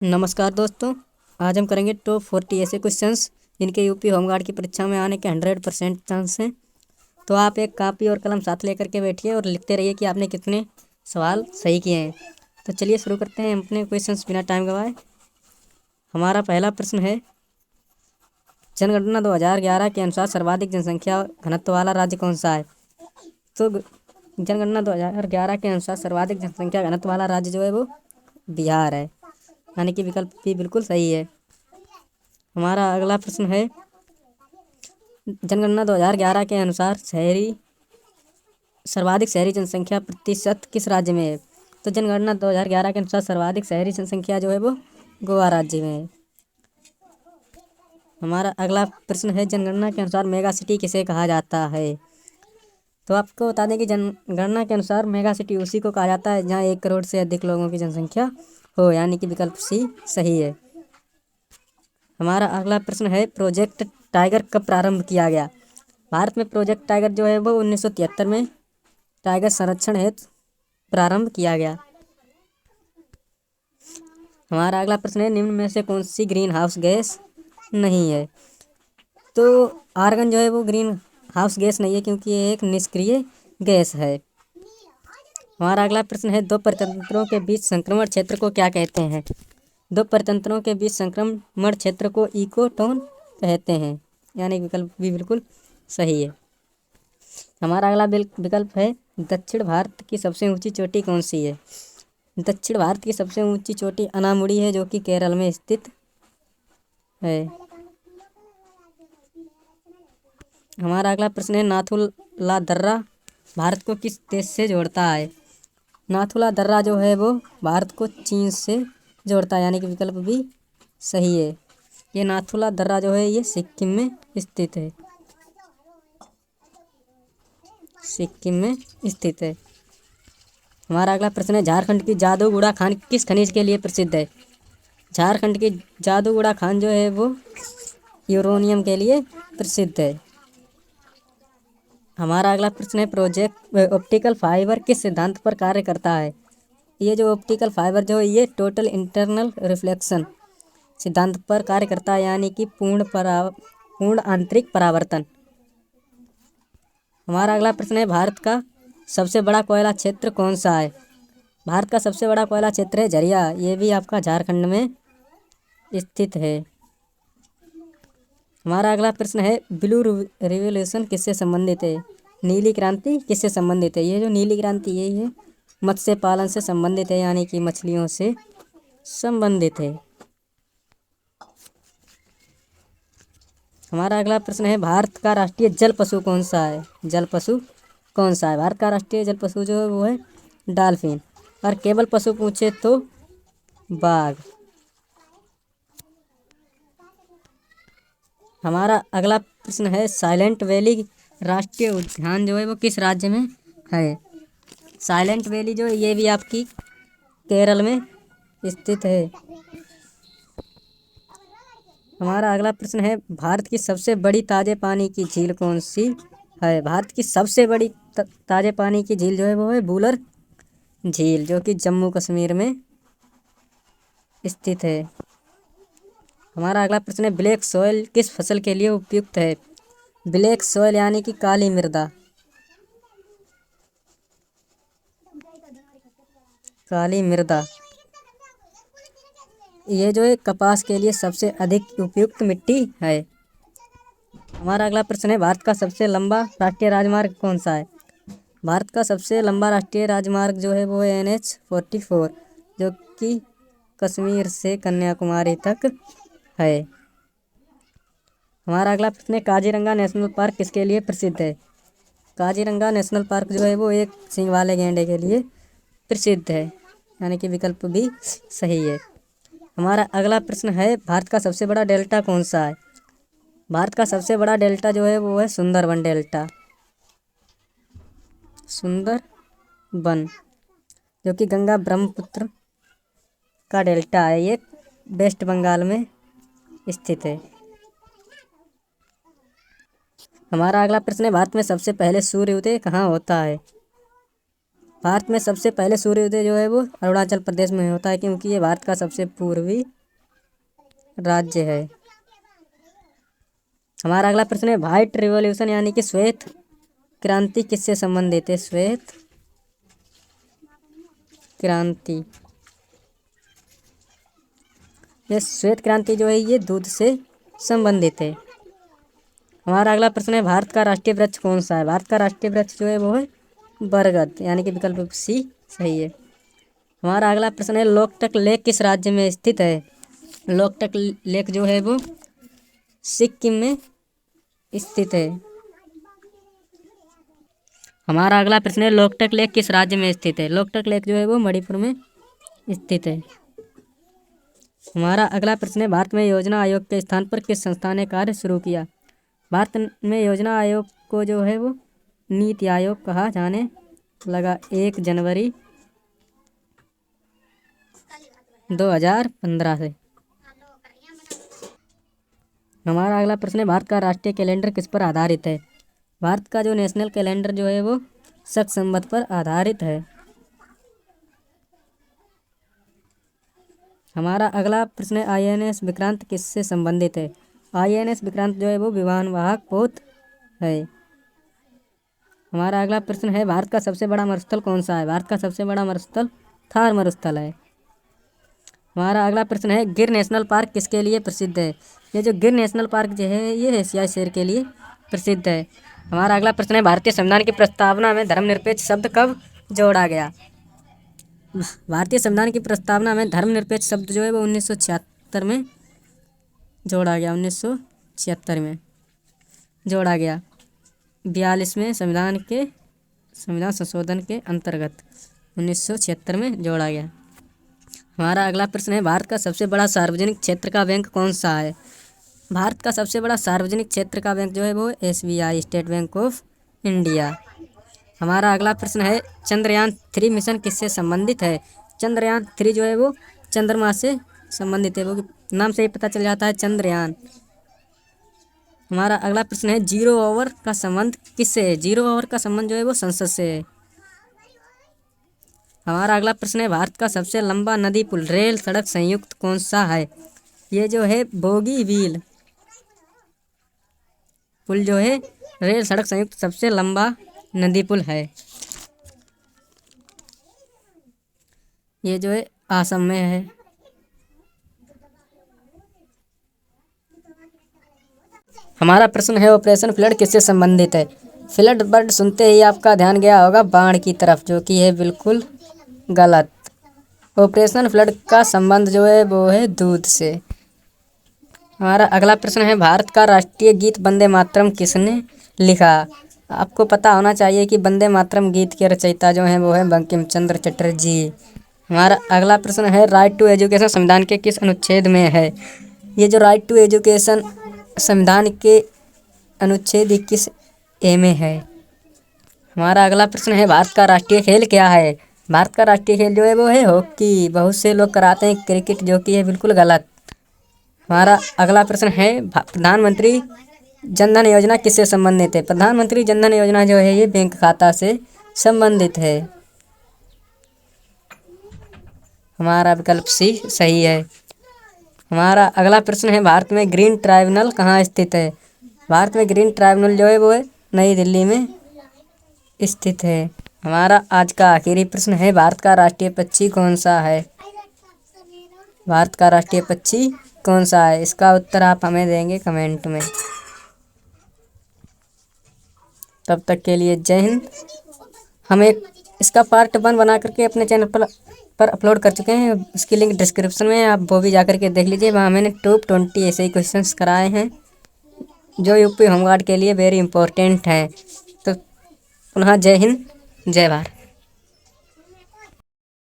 नमस्कार दोस्तों। आज हम करेंगे टॉप 40 ऐसे क्वेश्चंस जिनके यूपी होमगार्ड की परीक्षा में आने के 100% चांस हैं। तो आप एक कापी और कलम साथ लेकर के बैठिए और लिखते रहिए कि आपने कितने सवाल सही किए हैं। तो चलिए शुरू करते हैं अपने क्वेश्चंस बिना टाइम गवाए। हमारा पहला प्रश्न है, जनगणना 2011 के अनुसार सर्वाधिक जनसंख्या घनत्व वाला राज्य कौन सा है? तो जनगणना 2011 के अनुसार सर्वाधिक जनसंख्या घनत्व वाला राज्य जो है वो बिहार है, यानी कि विकल्प भी बिल्कुल सही है। हमारा अगला प्रश्न है, जनगणना 2011 के अनुसार सर्वाधिक शहरी जनसंख्या प्रतिशत किस राज्य में है? तो जनगणना 2011 के अनुसार सर्वाधिक शहरी जनसंख्या जो है वो गोवा राज्य में है। हमारा अगला प्रश्न है, जनगणना के अनुसार मेगा सिटी किसे कहा जाता है? तो आपको बता दें कि जनगणना के अनुसार मेगा सिटी उसी को कहा जाता है जहाँ 1 करोड़ से अधिक लोगों की जनसंख्या हो, यानी कि विकल्प सी सही है। हमारा अगला प्रश्न है, प्रोजेक्ट टाइगर कब प्रारंभ किया गया? भारत में प्रोजेक्ट टाइगर जो है वो 1973 में टाइगर संरक्षण हेतु प्रारंभ किया गया। हमारा अगला प्रश्न है, निम्न में से कौन सी ग्रीन हाउस गैस नहीं है? तो आर्गन जो है वो ग्रीन हाउस गैस नहीं है क्योंकि ये एक निष्क्रिय गैस है। हमारा अगला प्रश्न है, दो परितंत्रों के बीच संक्रमण क्षेत्र को क्या कहते हैं? दो परितंत्रों के बीच संक्रमण क्षेत्र को इकोटोन कहते हैं, यानी विकल्प भी बिल्कुल सही है। हमारा अगला विकल्प है, दक्षिण भारत की सबसे ऊंची चोटी कौन सी है? दक्षिण भारत की सबसे ऊंची चोटी अनामुड़ी है जो कि केरल में स्थित है। हमारा अगला प्रश्न है, नाथुला दर्रा भारत को किस देश से जोड़ता है? नाथुला दर्रा जो है वो भारत को चीन से जोड़ता है, यानी कि विकल्प भी सही है। ये नाथुला दर्रा जो है ये सिक्किम में स्थित है। सिक्किम में स्थित है। हमारा अगला प्रश्न है, झारखंड की जादूगुड़ा खान किस खनिज के लिए प्रसिद्ध है? झारखंड की जादूगुड़ा खान जो है वो यूरेनियम के लिए प्रसिद्ध है। हमारा अगला प्रश्न है, प्रोजेक्ट ऑप्टिकल फाइबर किस सिद्धांत पर कार्य करता है? ये जो ऑप्टिकल फाइबर जो है ये टोटल इंटरनल रिफ्लेक्शन सिद्धांत पर कार्य करता है, यानी कि पूर्ण आंतरिक परावर्तन। हमारा अगला प्रश्न है, भारत का सबसे बड़ा कोयला क्षेत्र कौन सा है? भारत का सबसे बड़ा कोयला क्षेत्र है झरिया, ये भी आपका झारखंड में स्थित है। हमारा अगला प्रश्न है, ब्लू रिवॉल्यूशन किससे संबंधित है? नीली क्रांति किससे संबंधित है? ये जो नीली क्रांति यही है मत्स्य पालन से संबंधित है, यानी कि मछलियों से संबंधित है। हमारा अगला प्रश्न है, भारत का राष्ट्रीय जल पशु कौन सा है? जल पशु कौन सा है? भारत का राष्ट्रीय जल पशु जो है वो है डॉल्फिन। और केवल पशु पूछे तो बाघ। हमारा अगला प्रश्न है, साइलेंट वैली राष्ट्रीय उद्यान जो है वो किस राज्य में है? साइलेंट वैली जो है ये भी आपकी केरल में स्थित है। हमारा अगला प्रश्न है, भारत की सबसे बड़ी ताजे पानी की झील कौन सी है? भारत की सबसे बड़ी ताजे पानी की झील जो है वो है वुलर झील, जो कि जम्मू कश्मीर में स्थित है। हमारा अगला प्रश्न है, ब्लैक सॉइल किस फसल के लिए उपयुक्त है? ब्लैक सॉइल यानी कि काली मृदा। काली मृदा ये जो है कपास के लिए सबसे अधिक उपयुक्त मिट्टी है। हमारा अगला प्रश्न है, भारत का सबसे लंबा राष्ट्रीय राजमार्ग कौन सा है? भारत का सबसे लंबा राष्ट्रीय राजमार्ग जो है वो है NH-44, जो कि कश्मीर से कन्याकुमारी तक है। हमारा अगला प्रश्न है, काजीरंगा नेशनल पार्क किसके लिए प्रसिद्ध है? काजीरंगा नेशनल पार्क जो है वो एक सींग वाले गैंडे के लिए प्रसिद्ध है, यानी कि विकल्प भी सही है। हमारा अगला प्रश्न है, भारत का सबसे बड़ा डेल्टा कौन सा है? भारत का सबसे बड़ा डेल्टा जो है वो है सुंदरबन डेल्टा। सुंदरबन जो कि गंगा ब्रह्मपुत्र का डेल्टा है, ये वेस्ट बंगाल में स्थित है। हमारा अगला प्रश्न है, भारत में सबसे पहले सूर्य उदय कहाँ होता है? भारत में सबसे पहले सूर्योदय जो है वो अरुणाचल प्रदेश में होता है, क्योंकि ये भारत का सबसे पूर्वी राज्य है। हमारा अगला प्रश्न है व्हाइट रिवॉल्यूशन यानी कि श्वेत क्रांति किससे संबंधित है? श्वेत क्रांति, ये श्वेत क्रांति जो है ये दूध से संबंधित है। हमारा अगला प्रश्न है भारत का राष्ट्रीय वृक्ष कौन सा है? भारत का राष्ट्रीय वृक्ष जो है वो है बरगद, यानी कि विकल्प सी सही है। हमारा अगला प्रश्न है लोकटक लेक किस राज्य में स्थित है? लोकटक लेक जो है वो सिक्किम में स्थित है। हमारा अगला प्रश्न है लोकटक लेक किस राज्य में स्थित है? लोकटक लेक जो है वो मणिपुर में स्थित है। हमारा अगला प्रश्न है भारत में योजना आयोग के स्थान पर किस संस्था ने कार्य शुरू किया? भारत में योजना आयोग को जो है वो नीति आयोग कहा जाने लगा 1 जनवरी 2015 से। हमारा अगला प्रश्न है भारत का राष्ट्रीय कैलेंडर किस पर आधारित है? भारत का जो नेशनल कैलेंडर जो है वो शक संवत पर आधारित है। हमारा अगला प्रश्न है INS विक्रांत किससे संबंधित है? INS विक्रांत जो है वो विमानवाहक पोत है। हमारा अगला प्रश्न है भारत का सबसे बड़ा मरुस्थल कौन सा है? भारत का सबसे बड़ा मरुस्थल थार मरुस्थल है। हमारा अगला प्रश्न है गिर नेशनल पार्क किसके लिए प्रसिद्ध है? ये जो गिर नेशनल पार्क जो है ये एशियाई शेर के लिए प्रसिद्ध है। हमारा अगला प्रश्न है भारतीय संविधान की प्रस्तावना में धर्मनिरपेक्ष शब्द कब जोड़ा गया? भारतीय संविधान की प्रस्तावना में धर्मनिरपेक्ष शब्द जो है वो 1976 में जोड़ा गया। 1976 में जोड़ा गया 42वें संविधान संशोधन के अंतर्गत 1976 में जोड़ा गया। हमारा अगला प्रश्न है भारत का सबसे बड़ा सार्वजनिक क्षेत्र का बैंक कौन सा है? भारत का सबसे बड़ा सार्वजनिक क्षेत्र का बैंक जो है वो SBI state bank of India. हमारा अगला प्रश्न है चंद्रयान 3 मिशन किससे संबंधित है? चंद्रयान 3 जो है वो चंद्रमा से संबंधित है, वो नाम से ही पता चल जाता है चंद्रयान। हमारा अगला प्रश्न है 0 ओवर का संबंध किससे है? 0 ओवर का संबंध जो है वो संसद से है। हमारा अगला प्रश्न है भारत का सबसे लंबा नदी पुल रेल सड़क संयुक्त कौन सा है? ये जो है बोगीबील पुल जो है रेल सड़क संयुक्त सबसे लंबा नदी पुल है। ये जो है आसम में है। हमारा प्रश्न है ऑपरेशन फ्लड किससे संबंधित है? फ्लड वर्ड सुनते ही आपका ध्यान गया होगा बाढ़ की तरफ, जो कि है बिल्कुल गलत। ऑपरेशन फ्लड का संबंध जो है वो है दूध से। हमारा अगला प्रश्न है भारत का राष्ट्रीय गीत वंदे मातरम किसने लिखा? आपको पता होना चाहिए कि वंदे मातरम गीत के रचयिता जो हैं वो है बंकिम चंद्र चटर्जी। हमारा अगला प्रश्न है राइट टू एजुकेशन संविधान के किस अनुच्छेद में है? ये जो राइट टू एजुकेशन संविधान के अनुच्छेद 21A में है। हमारा अगला प्रश्न है भारत का राष्ट्रीय खेल क्या है? भारत का राष्ट्रीय खेल जो है वो है हॉकी। बहुत से लोग कराते हैं क्रिकेट, जो कि है बिल्कुल गलत। हमारा अगला प्रश्न है प्रधानमंत्री जनधन योजना किससे संबंधित है? प्रधानमंत्री जनधन योजना जो है ये बैंक खाता से संबंधित है। हमारा विकल्प सी सही है। हमारा अगला प्रश्न है भारत में ग्रीन ट्राइब्यूनल कहाँ स्थित है? भारत में ग्रीन ट्राइब्यूनल जो है वो है नई दिल्ली में स्थित है। हमारा आज का आखिरी प्रश्न है भारत का राष्ट्रीय पक्षी कौन सा है? भारत का राष्ट्रीय पक्षी कौन सा है? इसका उत्तर आप हमें देंगे कमेंट में। तब तक के लिए जय हिंद। हम एक इसका पार्ट 1 बना करके अपने चैनल पर अपलोड कर चुके हैं, उसकी लिंक डिस्क्रिप्शन में है, आप वो भी जा करके देख लीजिए। वहाँ मैंने टॉप 20 ऐसे ही क्वेश्चंस कराए हैं जो यूपी होमगार्ड के लिए वेरी इंपॉर्टेंट हैं। तो पुनः जय हिंद, जय भारत।